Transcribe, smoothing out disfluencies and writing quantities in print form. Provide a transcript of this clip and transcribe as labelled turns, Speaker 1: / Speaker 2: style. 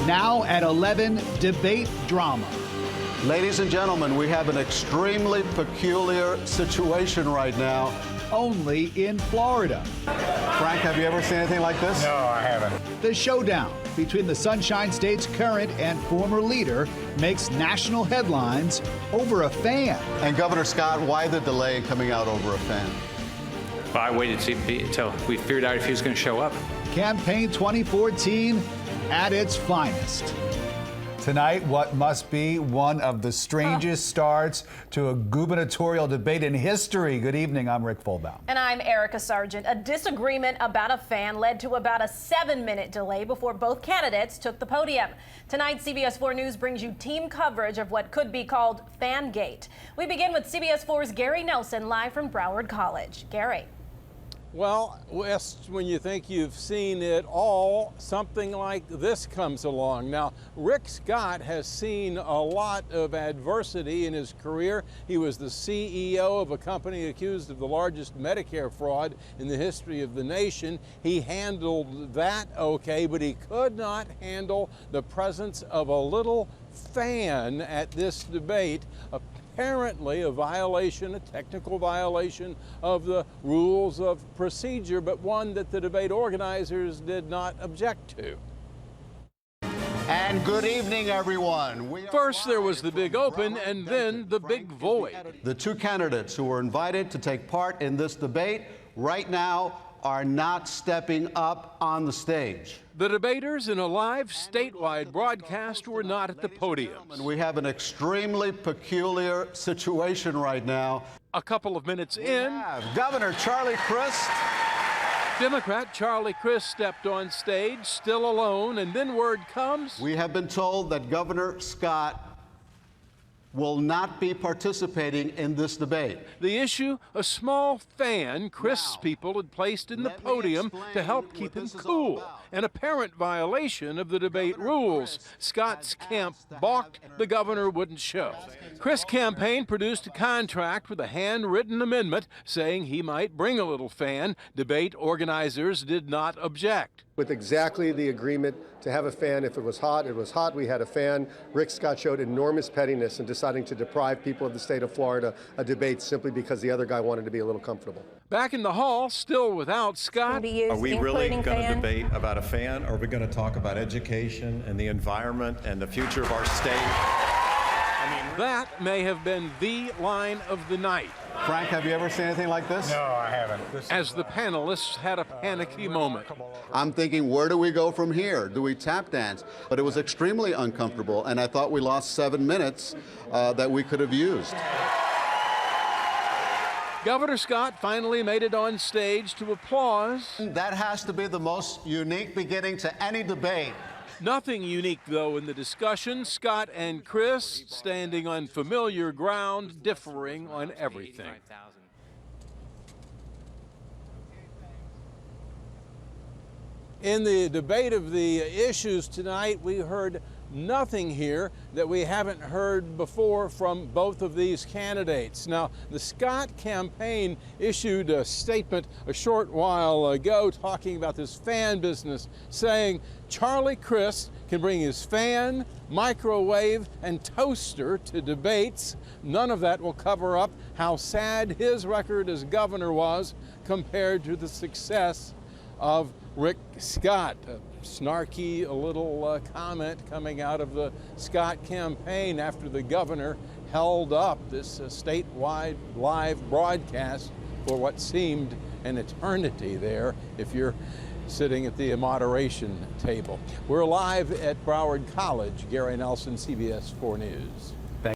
Speaker 1: Now at 11, debate drama.
Speaker 2: Ladies and gentlemen, we have an extremely peculiar situation right now.
Speaker 1: Only in Florida.
Speaker 2: Frank, have you ever seen anything like this?
Speaker 3: No, I haven't.
Speaker 1: The showdown between the Sunshine State's current and former leader makes national headlines over a fan.
Speaker 2: And Governor Scott, why the delay in coming out over a fan?
Speaker 4: Well, I waited until we figured out if he was going to show up.
Speaker 1: Campaign 2014 at its finest.
Speaker 5: Tonight, what must be one of the strangest starts to a gubernatorial debate in history. Good evening, I'm Rick Fulbaum.
Speaker 6: And I'm Erica Sargent. A disagreement about a fan led to about a 7-minute delay before both candidates took the podium. Tonight, CBS 4 News brings you team coverage of what could be called Fangate. We begin with CBS 4's Gary Nelson live from Broward College. Gary.
Speaker 7: Well, West, when you think you've seen it all, something like this comes along. Now, Rick Scott has seen a lot of adversity in his career. He was the CEO of a company accused of the largest Medicare fraud in the history of the nation. He handled that okay, but he could not handle the presence of a little fan at this debate. Apparently a technical violation of the rules of procedure, but one that the debate organizers did not object to.
Speaker 2: And good evening, everyone.
Speaker 7: First, there was the big open, and then the big void.
Speaker 2: The two candidates who were invited to take part in this debate right now are not stepping up on the stage.
Speaker 7: The debaters in a live statewide broadcast were not at the podium.
Speaker 2: And we have an extremely peculiar situation right now.
Speaker 7: A couple of minutes in,
Speaker 2: Governor Charlie Crist.
Speaker 7: Democrat Charlie Crist stepped on stage, still alone, and then word comes.
Speaker 2: We have been told that Governor Scott will not be participating in this debate.
Speaker 7: The issue, a small fan Crist's people had placed in the podium to help keep him cool. An apparent violation of the debate rules. Scott's camp balked, the governor wouldn't show. Crist's campaign produced a contract with a handwritten amendment saying he might bring a little fan. Debate organizers did not object.
Speaker 8: With exactly the agreement to have a fan. If it was hot, it was hot. We had a fan. Rick Scott showed enormous pettiness in deciding to deprive people of the state of Florida a debate simply because the other guy wanted to be a little comfortable.
Speaker 7: Back in the hall, still without Scott.
Speaker 9: Are we really going to debate about a fan, or are we going to talk about education and the environment and the future of our state?
Speaker 7: That may have been the line of the night.
Speaker 2: Frank, have you ever seen anything like this?
Speaker 3: No, I haven't.
Speaker 7: As the panelists had a panicky moment.
Speaker 2: I'm thinking, where do we go from here? Do we tap dance? But it was extremely uncomfortable, and I thought we lost 7 minutes that we could have used.
Speaker 7: Governor Scott finally made it on stage to applause.
Speaker 2: That has to be the most unique beginning to any debate.
Speaker 7: Nothing unique, though, in the discussion. Scott and Crist standing on familiar ground, differing on everything. In the debate of the issues tonight, we heard nothing here that we haven't heard before from both of these candidates. Now, the Scott campaign issued a statement a short while ago talking about this fan business, saying Charlie Crist can bring his fan, microwave, and toaster to debates. None of that will cover up how sad his record as governor was compared to the success of Rick Scott. A snarky little comment coming out of the Scott campaign after the governor held up this statewide live broadcast for what seemed an eternity there if you're sitting at the moderation table. We're live at Broward College. Gary Nelson, CBS 4 News.